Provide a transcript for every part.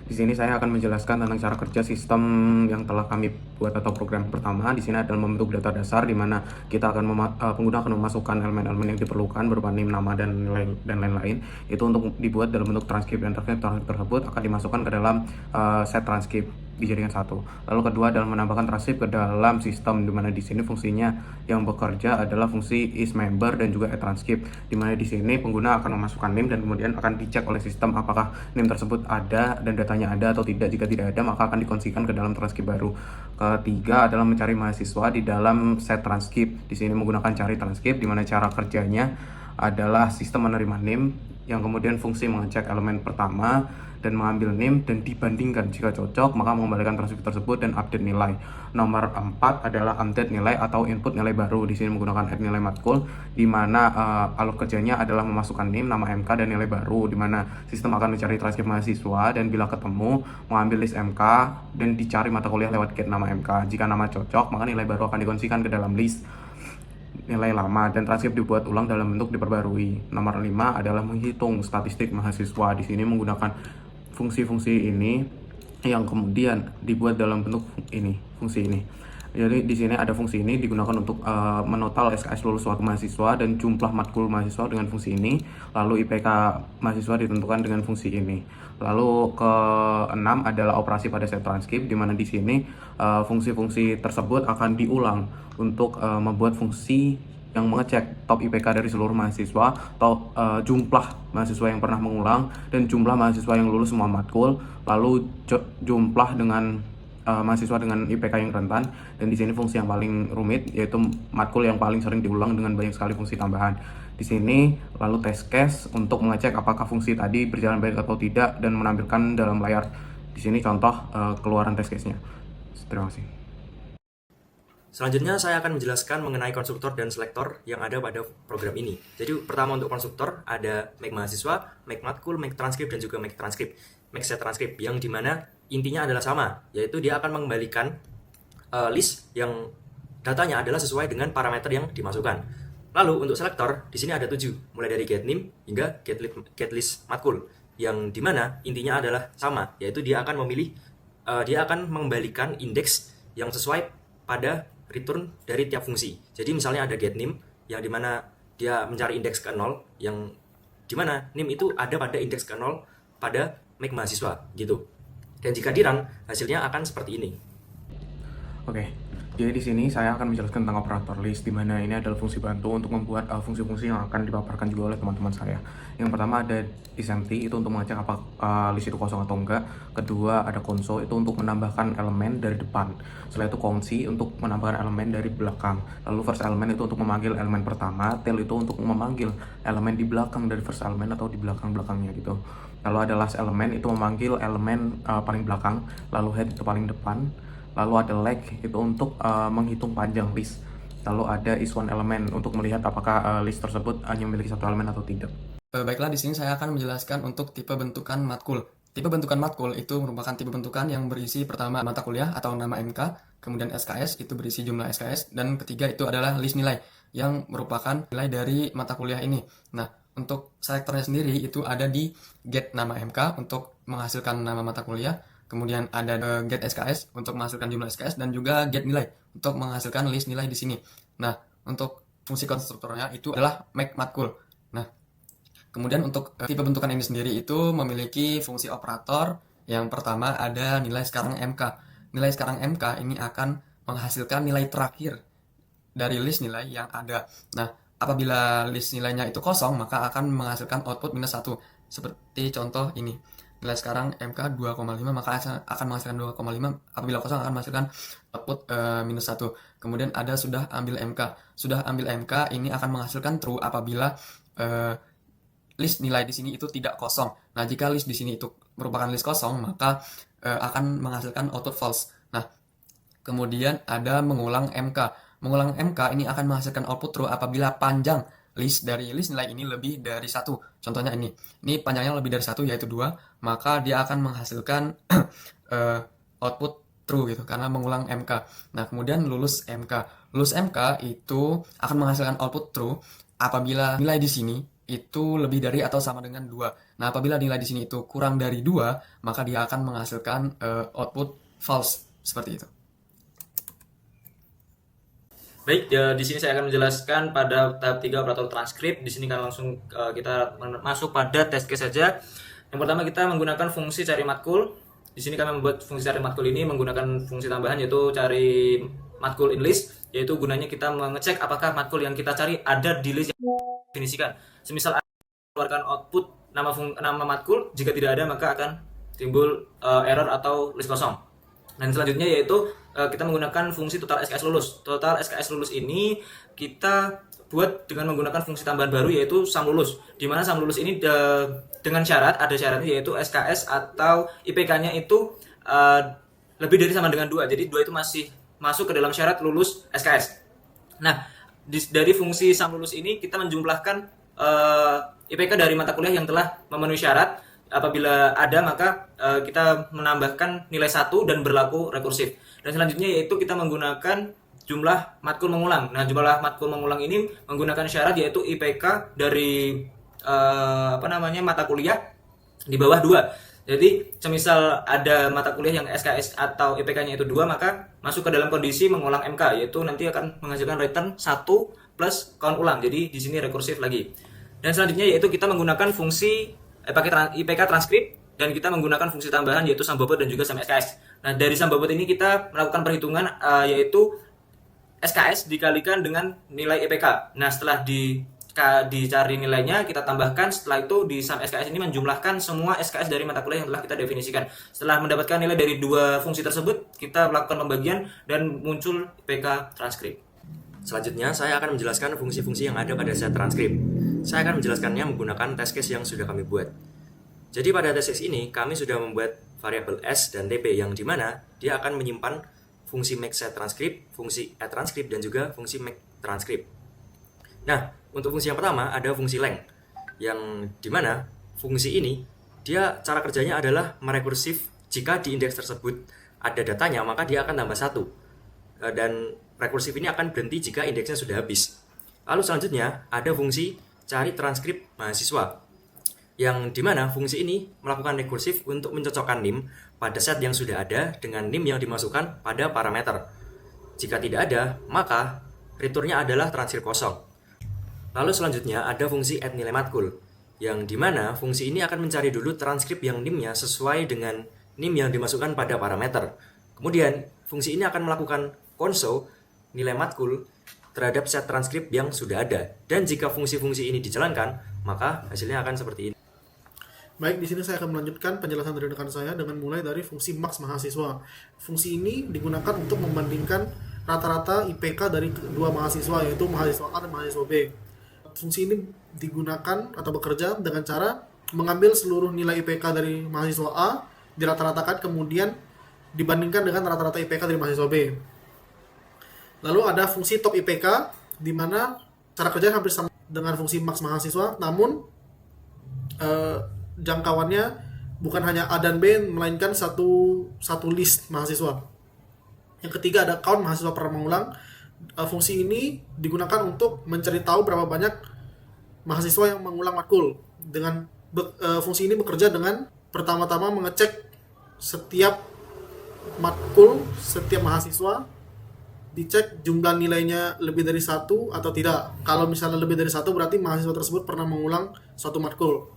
Di sini saya akan menjelaskan tentang cara kerja sistem yang telah kami buat atau program pertama. Di sini adalah membentuk data dasar di mana kita akan pengguna akan memasukkan elemen-elemen yang diperlukan berupa NIM, nama dan nilai dan lain-lain. Itu untuk dibuat dalam bentuk transkrip dan transkrip tersebut akan dimasukkan ke dalam set transkrip dijadikan satu. Lalu kedua adalah menambahkan transkrip ke dalam sistem di mana di sini fungsinya yang bekerja adalah fungsi isMember dan juga transkrip di mana di sini pengguna akan memasukkan NIM dan kemudian akan dicek oleh sistem apakah NIM tersebut ada dan datanya ada atau tidak. Jika tidak ada maka akan dikongsikan ke dalam transkrip baru. Ketiga adalah mencari mahasiswa di dalam set transkrip. Di sini menggunakan cari transkrip di mana cara kerjanya adalah sistem menerima NIM yang kemudian fungsi mengecek elemen pertama dan mengambil NIM dan dibandingkan. Jika cocok maka mengembalikan transkrip tersebut dan update nilai. Nomor 4 adalah update nilai atau input nilai baru. Di sini menggunakan add nilai matkul di mana alur kerjanya adalah memasukkan NIM, nama MK dan nilai baru di mana sistem akan mencari transkrip mahasiswa dan bila ketemu mengambil list MK dan dicari mata kuliah lewat get nama MK. Jika nama cocok maka nilai baru akan dikongsikan ke dalam list nilai lama dan transkrip dibuat ulang dalam bentuk diperbarui. Nomor 5 adalah menghitung statistik mahasiswa. Di sini menggunakan fungsi-fungsi ini yang kemudian dibuat dalam bentuk fungsi ini. Jadi di sini ada fungsi ini digunakan untuk menotal SKS lulus suatu mahasiswa dan jumlah matkul mahasiswa dengan fungsi ini. Lalu IPK mahasiswa ditentukan dengan fungsi ini. Lalu keenam adalah operasi pada set transkrip di mana di sini fungsi-fungsi tersebut akan diulang untuk membuat fungsi yang mengecek top IPK dari seluruh mahasiswa atau jumlah mahasiswa yang pernah mengulang dan jumlah mahasiswa yang lulus semua matkul, lalu jumlah dengan mahasiswa dengan IPK yang rentan, dan di sini fungsi yang paling rumit yaitu matkul yang paling sering diulang dengan banyak sekali fungsi tambahan. Di sini lalu test case untuk mengecek apakah fungsi tadi berjalan baik atau tidak dan menampilkan dalam layar. Di sini contoh keluaran test case-nya. Terima kasih. Selanjutnya saya akan menjelaskan mengenai konstruktor dan selektor yang ada pada program ini. Jadi pertama untuk konstruktor ada make mahasiswa, make matkul, make transkrip, dan juga make transkrip, make set transkrip yang dimana intinya adalah sama, yaitu dia akan mengembalikan list yang datanya adalah sesuai dengan parameter yang dimasukkan. Lalu untuk selektor di sini ada 7, mulai dari get name hingga get list matkul, yang dimana intinya adalah sama, yaitu dia akan memilih dia akan mengembalikan indeks yang sesuai pada return dari tiap fungsi. Jadi misalnya ada get name yang dimana dia mencari indeks ke 0, yang dimana name itu ada pada indeks ke 0 pada make mahasiswa gitu. Dan jika di run hasilnya akan seperti ini. Oke, jadi di sini saya akan menjelaskan tentang operator list, di mana ini adalah fungsi bantu untuk membuat fungsi-fungsi yang akan dipaparkan juga oleh teman-teman saya. Yang pertama ada isEmpty, itu untuk mengecek apa list itu kosong atau enggak. Kedua ada console, itu untuk menambahkan elemen dari depan. Setelah itu kunci untuk menambahkan elemen dari belakang. Lalu first element itu untuk memanggil elemen pertama. Tail itu untuk memanggil elemen di belakang dari first element atau di belakang-belakangnya gitu. Lalu ada last element, itu memanggil elemen paling belakang. Lalu head itu paling depan. Lalu ada leg itu untuk menghitung panjang list. Lalu ada is1 element untuk melihat apakah list tersebut hanya memiliki satu elemen atau tidak. Baiklah, di sini saya akan menjelaskan untuk tipe bentukan matkul. Tipe bentukan matkul itu merupakan tipe bentukan yang berisi pertama mata kuliah atau nama MK, kemudian SKS itu berisi jumlah SKS, dan ketiga itu adalah list nilai yang merupakan nilai dari mata kuliah ini. Nah, untuk selektornya sendiri itu ada di get nama MK untuk menghasilkan nama mata kuliah, kemudian ada get SKS untuk menghasilkan jumlah SKS, dan juga get nilai untuk menghasilkan list nilai di sini. Nah, untuk fungsi konstruktornya itu adalah make matkul. Nah, kemudian untuk tipe bentukan ini sendiri itu memiliki fungsi operator. Yang pertama ada nilai sekarang MK. Nilai sekarang MK ini akan menghasilkan nilai terakhir dari list nilai yang ada. Nah, apabila list nilainya itu kosong, maka akan menghasilkan output -1. Seperti contoh ini. Nilai sekarang MK 2,5 maka akan menghasilkan 2,5. Apabila kosong akan menghasilkan output -1. Kemudian ada sudah ambil MK. Sudah ambil MK ini akan menghasilkan true apabila list nilai di sini itu tidak kosong. Nah, jika list di sini itu merupakan list kosong, maka akan menghasilkan output false. Nah, kemudian ada mengulang MK. Mengulang MK ini akan menghasilkan output true apabila panjang list dari list nilai ini lebih dari 1. Contohnya ini. Ini panjangnya lebih dari 1 yaitu 2, maka dia akan menghasilkan output true gitu karena mengulang MK. Nah, kemudian lulus MK. Lulus MK itu akan menghasilkan output true apabila nilai di sini itu lebih dari atau sama dengan 2. Nah, apabila nilai di sini itu kurang dari 2, maka dia akan menghasilkan output false seperti itu. Baik, di sini saya akan menjelaskan pada tahap 3 operator transkrip. Di sini kan langsung kita masuk pada test case saja. Yang pertama kita menggunakan fungsi cari matkul. Di sini kami membuat fungsi cari matkul ini menggunakan fungsi tambahan yaitu cari matkul in list, yaitu gunanya kita mengecek apakah matkul yang kita cari ada di list yang definisikan. Semisal keluarkan output nama matkul, jika tidak ada maka akan timbul error atau list kosong. Dan selanjutnya yaitu kita menggunakan fungsi total SKS lulus. Total SKS lulus ini kita buat dengan menggunakan fungsi tambahan baru yaitu sum lulus. Di mana sum lulus ini dengan ada syaratnya yaitu SKS atau IPK-nya itu lebih dari sama dengan 2. Jadi 2 itu masih masuk ke dalam syarat lulus SKS. Nah, dari fungsi sum lulus ini kita menjumlahkan IPK dari mata kuliah yang telah memenuhi syarat. Apabila ada maka kita menambahkan nilai 1 dan berlaku rekursif. Dan selanjutnya yaitu kita menggunakan jumlah matkul mengulang. Nah, jumlah matkul mengulang ini menggunakan syarat yaitu IPK dari mata kuliah di bawah 2. Jadi, semisal ada mata kuliah yang SKS atau IPK-nya itu 2, maka masuk ke dalam kondisi mengulang MK, yaitu nanti akan menghasilkan return 1 plus count ulang. Jadi, di sini rekursif lagi. Dan selanjutnya yaitu kita menggunakan fungsi pakai IPK transkrip dan kita menggunakan fungsi tambahan yaitu sum bobot dan juga sum SKS. Nah, dari sum bobot ini kita melakukan perhitungan yaitu SKS dikalikan dengan nilai IPK. Nah, setelah dicari nilainya, kita tambahkan. Setelah itu di sum SKS ini menjumlahkan semua SKS dari mata kuliah yang telah kita definisikan. Setelah mendapatkan nilai dari 2 fungsi tersebut, kita melakukan pembagian dan muncul IPK transkrip. Selanjutnya, saya akan menjelaskan fungsi-fungsi yang ada pada set transkrip. Saya akan menjelaskannya menggunakan test case yang sudah kami buat. Jadi pada test case ini, kami sudah membuat variabel S dan TP yang dimana dia akan menyimpan fungsi make set transkrip, fungsi add transkrip, dan juga fungsi make transkrip. Nah, untuk fungsi yang pertama ada fungsi length, yang dimana fungsi ini, dia cara kerjanya adalah merekursif jika di indeks tersebut ada datanya, maka dia akan tambah 1. Dan rekursif ini akan berhenti jika indeksnya sudah habis. Lalu selanjutnya ada fungsi cari transkrip mahasiswa, yang dimana fungsi ini melakukan rekursif untuk mencocokkan NIM pada set yang sudah ada dengan NIM yang dimasukkan pada parameter. Jika tidak ada, maka returnnya adalah transkrip kosong. Lalu selanjutnya ada fungsi add nilai matkul, yang dimana fungsi ini akan mencari dulu transkrip yang NIM-nya sesuai dengan NIM yang dimasukkan pada parameter. Kemudian fungsi ini akan melakukan console nilai matkul terhadap set transkrip yang sudah ada. Dan jika fungsi-fungsi ini dijalankan, maka hasilnya akan seperti ini. Baik, di sini saya akan melanjutkan penjelasan dari rekan saya dengan mulai dari fungsi max mahasiswa. Fungsi ini digunakan untuk membandingkan rata-rata IPK dari dua mahasiswa, yaitu mahasiswa A dan mahasiswa B. Fungsi ini digunakan atau bekerja dengan cara mengambil seluruh nilai IPK dari mahasiswa A, dirata-ratakan, kemudian dibandingkan dengan rata-rata IPK dari mahasiswa B. Lalu ada fungsi top IPK, di mana cara kerjanya hampir sama dengan fungsi max mahasiswa, namun jangkauannya bukan hanya A dan B, melainkan satu list mahasiswa. Yang ketiga ada count mahasiswa per mengulang. Fungsi ini digunakan untuk mencari tahu berapa banyak mahasiswa yang mengulang matkul. Fungsi ini bekerja dengan pertama-tama mengecek setiap matkul, setiap mahasiswa, dicek jumlah nilainya lebih dari 1 atau tidak. Kalau misalnya lebih dari 1 berarti mahasiswa tersebut pernah mengulang suatu matkul.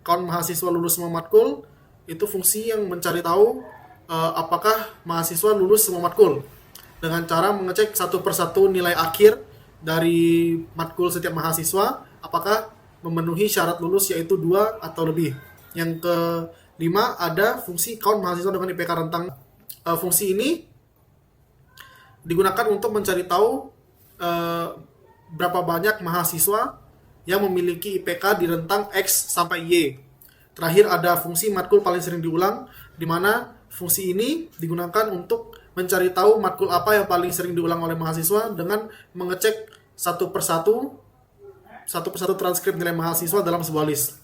Count mahasiswa lulus semua matkul, itu fungsi yang mencari tahu apakah mahasiswa lulus semua matkul dengan cara mengecek satu persatu nilai akhir dari matkul setiap mahasiswa apakah memenuhi syarat lulus yaitu 2 atau lebih. Yang kelima ada fungsi count mahasiswa dengan IPK rentang. Fungsi ini digunakan untuk mencari tahu berapa banyak mahasiswa yang memiliki IPK di rentang X sampai Y. Terakhir ada fungsi matkul paling sering diulang, di mana fungsi ini digunakan untuk mencari tahu matkul apa yang paling sering diulang oleh mahasiswa dengan mengecek satu persatu transkrip nilai mahasiswa dalam sebuah list.